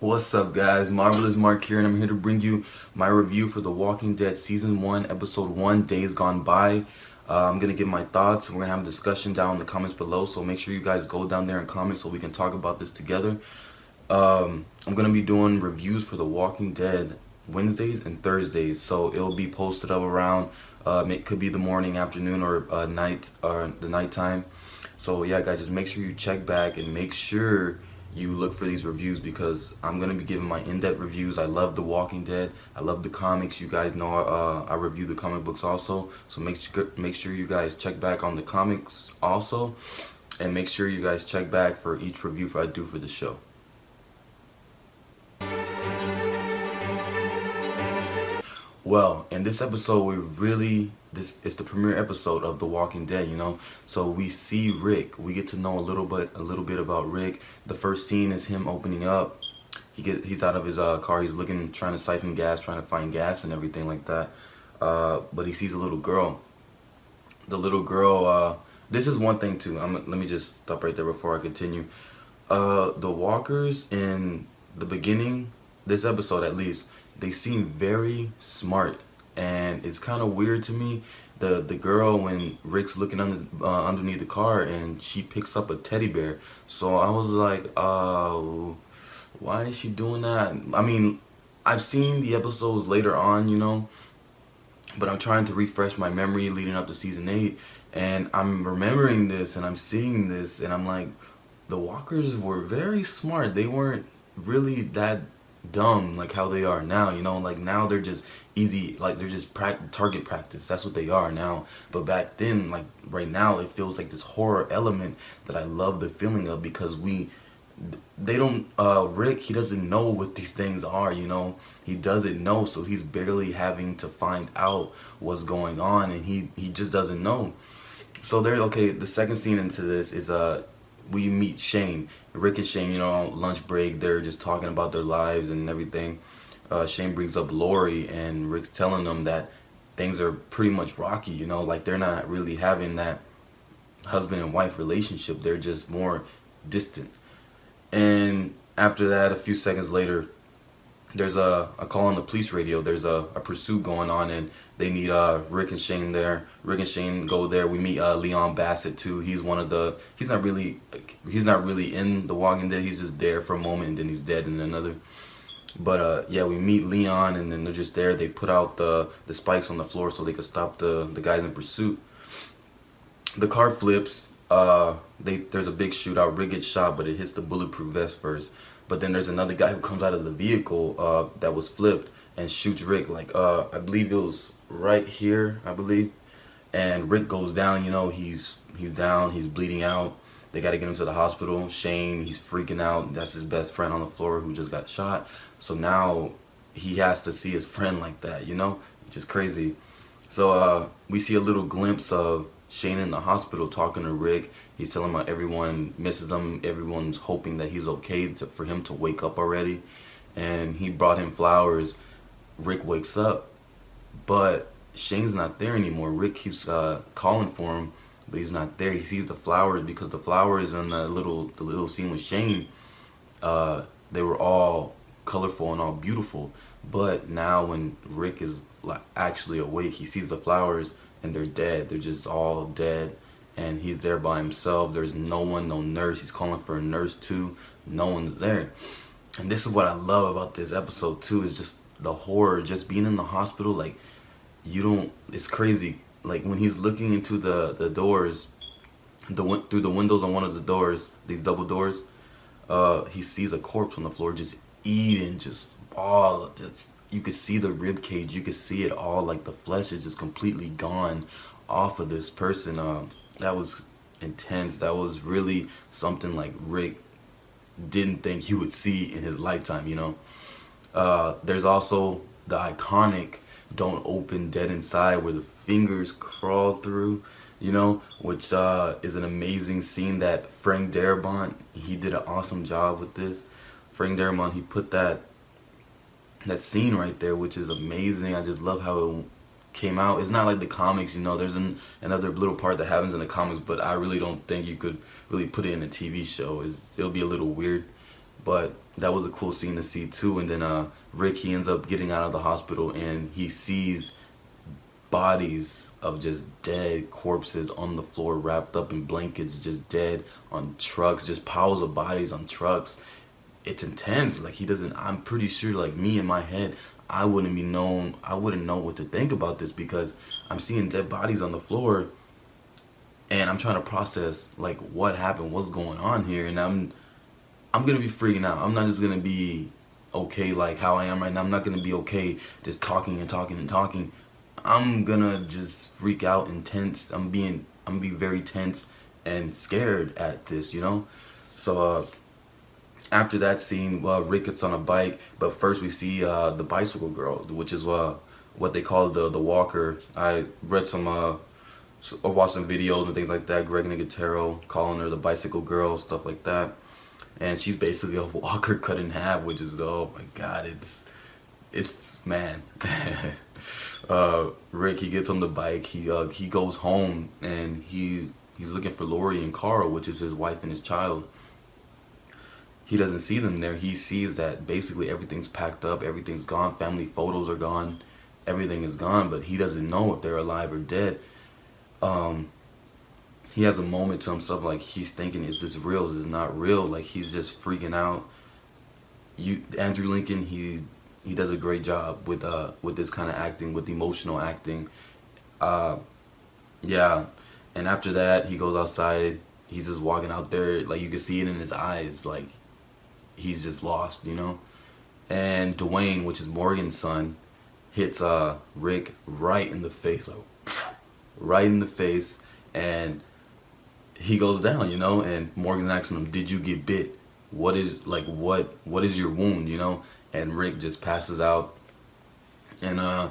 What's up, guys? Marvelous Marc here, and I'm here to bring you my review for The Walking Dead Season 1, Episode 1, Days Gone By. I'm going to give my thoughts. We're going to have a discussion down in the comments below, so make sure you guys go down there and comment so we can talk about this together. I'm going to be doing reviews for The Walking Dead Wednesdays and Thursdays, so it'll be posted up around, it could be the morning, afternoon, or night, or the nighttime. So yeah, guys, just make sure you check back and make sure you look for these reviews because I'm gonna be giving my in-depth reviews. I love The Walking Dead. I love the comics. You guys know I review the comic books also. So make sure you guys check back on the comics also, and make sure you guys check back for each review I do for the show. Well, in this episode, this is the premiere episode of The Walking Dead, you know. So we see Rick. We get to know a little bit about Rick. The first scene is him opening up. He's out of his car. He's trying to siphon gas, trying to find gas and everything like that. But he sees a little girl. The little girl. This is one thing too. Let me just stop right there before I continue. The walkers in the beginning, this episode at least, they seem very smart, and it's kind of weird to me. The girl, when Rick's looking underneath the car, and she picks up a teddy bear. So I was like, why is she doing that? I mean, I've seen the episodes later on, you know, but I'm trying to refresh my memory leading up to season 8, and I'm remembering this, and I'm seeing this, and I'm like, the walkers were very smart. They weren't really that dumb like how they are now, you know. Like now they're just easy, like they're just target practice. That's what they are now. But back then, like right now, it feels like this horror element that I love the feeling of, because they don't Rick, he doesn't know what these things are, you know. He doesn't know, so he's barely having to find out what's going on, and he just doesn't know. So there, okay, the second scene into this is we meet Shane. Rick and Shane, you know, on lunch break, they're just talking about their lives and everything. Shane brings up Lori, and Rick's telling them that things are pretty much rocky, you know, like they're not really having that husband and wife relationship. They're just more distant. And after that, a few seconds later, there's a call on the police radio. There's a pursuit going on, and they need Rick and Shane there. Rick and Shane go there. We meet Leon Bassett too. He's one of the, he's not really in The Walking Dead. He's just there for a moment, and then he's dead in another. But yeah, we meet Leon, and then they're just there. They put out the spikes on the floor so they could stop the guys in pursuit. The car flips. There's a big shootout. Rick gets shot, but it hits the bulletproof vest first. But then there's another guy who comes out of the vehicle that was flipped and shoots Rick. Like I believe it was right here, I believe. And Rick goes down. You know, he's down. He's bleeding out. They got to get him to the hospital. Shane, he's freaking out. That's his best friend on the floor who just got shot. So now he has to see his friend like that. You know, which is crazy. So we see a little glimpse of Shane in the hospital talking to Rick. He's telling him everyone misses him. Everyone's hoping that he's okay for him to wake up already. And he brought him flowers. Rick wakes up, but Shane's not there anymore. Rick keeps calling for him, but he's not there. He sees the flowers, because the flowers in the little scene with Shane, they were all colorful and all beautiful. But now when Rick is like actually awake, he sees the flowers, and they're dead. They're just all dead, and he's there by himself. There's no one, no nurse. He's calling for a nurse too. No one's there. And this is what I love about this episode too, is just the horror, just being in the hospital. Like, it's crazy. Like when he's looking into the doors, through the windows on one of the doors, these double doors, he sees a corpse on the floor just eating, you could see the rib cage, you could see it all, like the flesh is just completely gone off of this person. That was intense. That was really something like Rick didn't think he would see in his lifetime, you know. There's also the iconic "Don't Open Dead Inside" where the fingers crawl through, you know, which is an amazing scene that Frank Darabont, he did an awesome job with this. Frank Darabont, he put that scene right there, which is amazing. I just love how it came out. It's not like the comics, you know. There's another little part that happens in the comics, but I really don't think you could really put it in a TV show. It'll be a little weird. But that was a cool scene to see too. And then Rick, he ends up getting out of the hospital and he sees bodies of just dead corpses on the floor, wrapped up in blankets, just dead on trucks, just piles of bodies on trucks. It's intense. Like, he doesn't, I'm pretty sure, like, me in my head, I wouldn't know what to think about this, because I'm seeing dead bodies on the floor and I'm trying to process like what happened, what's going on here, and I'm gonna be freaking out. I'm not just gonna be okay like how I am right now. I'm not gonna be okay just talking and talking and talking. I'm gonna just freak out and tense. I'm gonna be very tense and scared at this, you know. So after that scene, Rick gets on a bike, but first we see the bicycle girl, which is what they call the walker. I read I watched some videos and things like that. Greg Nicotero calling her the bicycle girl, stuff like that. And she's basically a walker cut in half, which is, oh my god, it's man. Rick, he gets on the bike. He goes home and he's looking for Lori and Carl, which is his wife and his child. He doesn't see them there. He sees that basically everything's packed up, everything's gone, family photos are gone, everything is gone, but he doesn't know if they're alive or dead. He has a moment to himself, like he's thinking, is this real? Is this not real? Like, he's just freaking out. Andrew Lincoln, he does a great job with this kind of acting, with emotional acting. Yeah, and after that, he goes outside. He's just walking out there, like you can see it in his eyes, like he's just lost, you know. And Dwayne, which is Morgan's son, hits Rick right in the face, like right in the face, and he goes down, you know. And Morgan's asking him, "Did you get bit? What is what is your wound?" You know. And Rick just passes out, and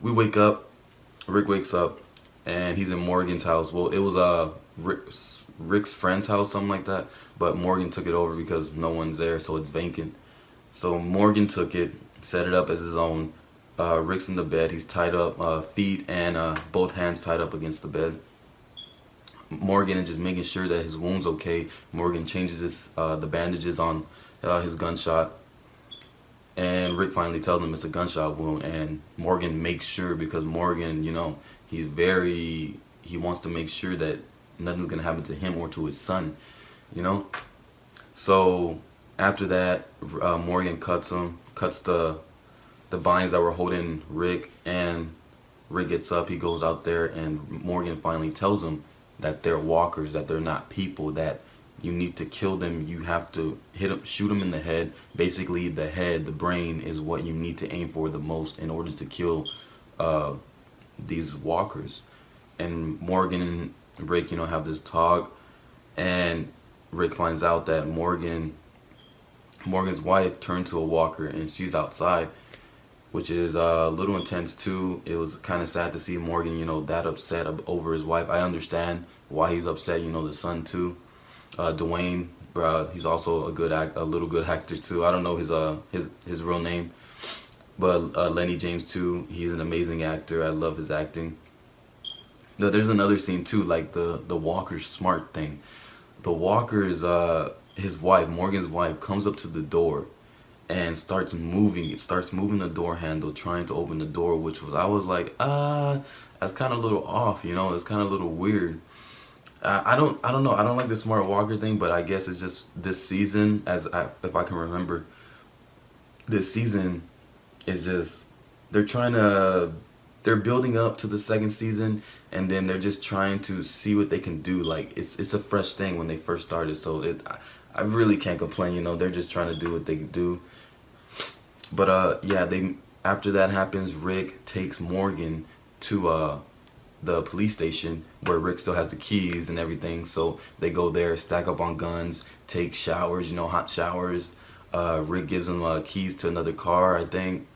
we wake up. Rick wakes up, and he's in Morgan's house. Well, it was Rick's friend's house, something like that. But Morgan took it over because no one's there, so it's vacant. So Morgan took it, set it up as his own. Rick's in the bed. He's tied up, feet and both hands tied up against the bed. Morgan is just making sure that his wound's okay. Morgan changes the bandages on his gunshot. And Rick finally tells him it's a gunshot wound. And Morgan makes sure, because Morgan, you know, he wants to make sure that nothing's going to happen to him or to his son, you know. So after that, Morgan cuts the binds that were holding Rick, and Rick gets up, he goes out there, and Morgan finally tells him that they're walkers, that they're not people, that you need to kill them, you have to shoot them in the head. Basically, the head, the brain, is what you need to aim for the most in order to kill these walkers. And Morgan and Rick, you know, have this talk, and Rick finds out that Morgan's wife turned to a walker, and she's outside, which is a little intense too. It was kind of sad to see Morgan, you know, that upset over his wife. I understand why he's upset, you know, the son too. Dwayne, he's also a little good actor too. I don't know his real name, but Lenny James too. He's an amazing actor. I love his acting. There's another scene too, like the Walker's smart thing. The Walker's his wife, Morgan's wife, comes up to the door and starts moving the door handle, trying to open the door, I was like, that's kind of a little off, you know. It's kind of a little weird. I don't know. I don't like the smart walker thing, but I guess it's just this season, if I can remember, this season is just, they're building up to the second season, and then they're just trying to see what they can do. Like, it's a fresh thing when they first started, so I really can't complain, you know. They're just trying to do what they can do. But yeah, after that happens, Rick takes Morgan to the police station, where Rick still has the keys and everything. So they go there, stack up on guns, take showers, you know, hot showers. Rick gives them keys to another car, I think.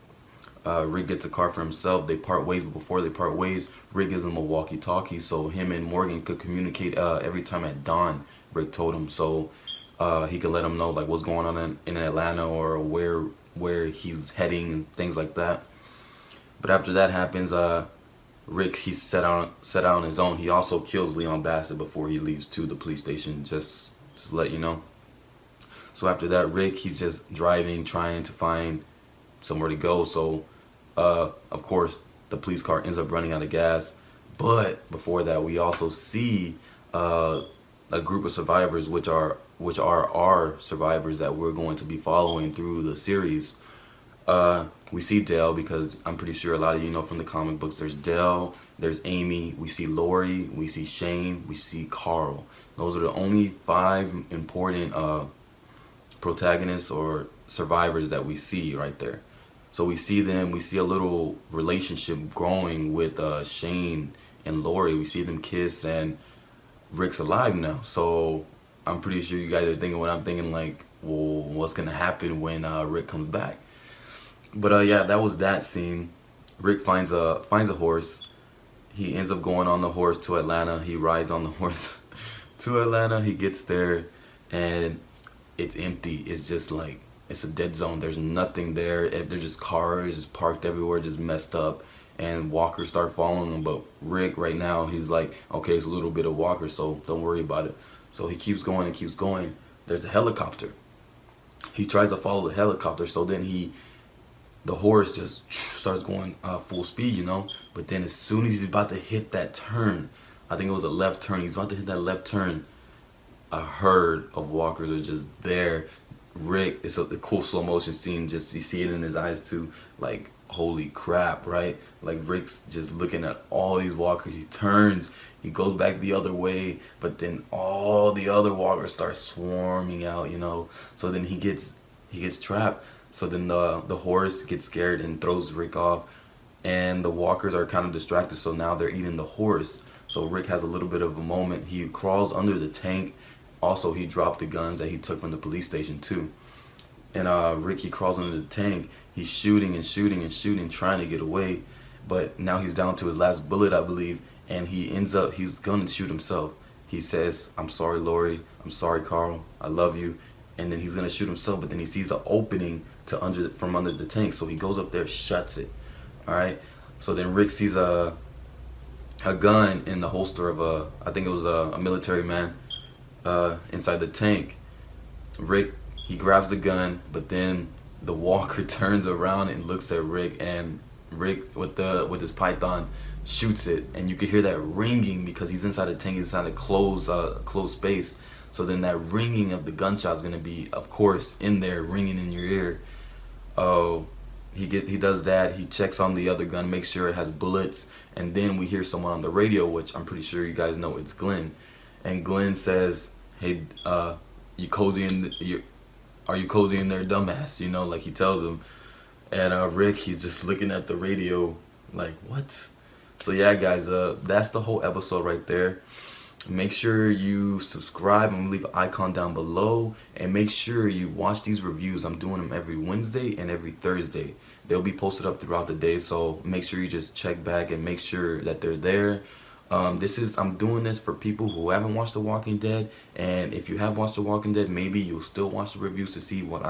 Rick gets a car for himself. They part ways, but before they part ways, Rick gives him a walkie-talkie so him and Morgan could communicate every time at dawn. Rick told him, so he could let him know like what's going on in Atlanta, or where he's heading and things like that. But after that happens, Rick, he's set out on his own. He also kills Leon Bassett before he leaves to the police station. Just let you know. So after that, Rick, he's just driving, trying to find somewhere to go. So of course, the police car ends up running out of gas. But before that, we also see a group of survivors, which are our survivors that we're going to be following through the series. We see Dale, because I'm pretty sure a lot of you know from the comic books. There's Dale, there's Amy, we see Lori, we see Shane, we see Carl. Those are the only 5 important protagonists or survivors that we see right there. So we see them, we see a little relationship growing with Shane and Lori. We see them kiss, and Rick's alive now. So I'm pretty sure you guys are thinking what I'm thinking, like, well, what's gonna happen when Rick comes back? But yeah, that was that scene. Rick finds a horse. He ends up going on the horse to Atlanta. He rides on the horse to Atlanta. He gets there, and it's empty. It's just like, it's a dead zone. There's nothing there. There's just cars just parked everywhere, just messed up. And walkers start following him. But Rick right now, he's like, okay, it's a little bit of walker, so don't worry about it. So he keeps going and keeps going. There's a helicopter. He tries to follow the helicopter. So then the horse just starts going full speed, you know. But then as soon as he's about to hit that turn, I think it was a left turn. He's about to hit that left turn. A herd of walkers are just there. Rick, it's a cool slow motion scene. Just you see it in his eyes too. Like, holy crap, right? Like, Rick's just looking at all these walkers. He turns, he goes back the other way, but then all the other walkers start swarming out, you know. So then he gets trapped. So then the horse gets scared and throws Rick off, and the walkers are kind of distracted. So now they're eating the horse. So Rick has a little bit of a moment. He crawls under the tank. Also, he dropped the guns that he took from the police station too. And Rick, he crawls under the tank. He's shooting and shooting and shooting, trying to get away. But now he's down to his last bullet, I believe. And he's gonna shoot himself. He says, I'm sorry, Lori. I'm sorry, Carl. I love you. And then he's gonna shoot himself. But then he sees an opening from under the tank. So he goes up there, shuts it. All right. So then Rick sees a gun in the holster of I think it was a military man inside the tank. Rick, he grabs the gun, but then the walker turns around and looks at Rick, and Rick with his python shoots it, and you can hear that ringing because he's inside a tank, inside a closed space. So then that ringing of the gunshot is gonna be, of course, in there ringing in your ear. Oh, he does that. He checks on the other gun, makes sure it has bullets, and then we hear someone on the radio, which I'm pretty sure you guys know it's Glenn. And Glenn says, "Hey, you cozy in? Are you cozy in there, dumbass?" You know, like he tells him. And Rick, he's just looking at the radio, like, what? So yeah, guys, that's the whole episode right there. Make sure you subscribe. I'm gonna leave an icon down below, and make sure you watch these reviews. I'm doing them every Wednesday and every Thursday. They'll be posted up throughout the day, so make sure you just check back and make sure that they're there. I'm doing this for people who haven't watched The Walking Dead, and if you have watched The Walking Dead, maybe you'll still watch the reviews to see what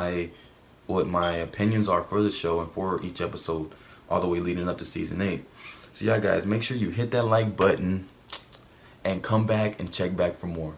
my opinions are for the show and for each episode, all the way leading up to season 8. So yeah, guys, make sure you hit that like button and come back and check back for more.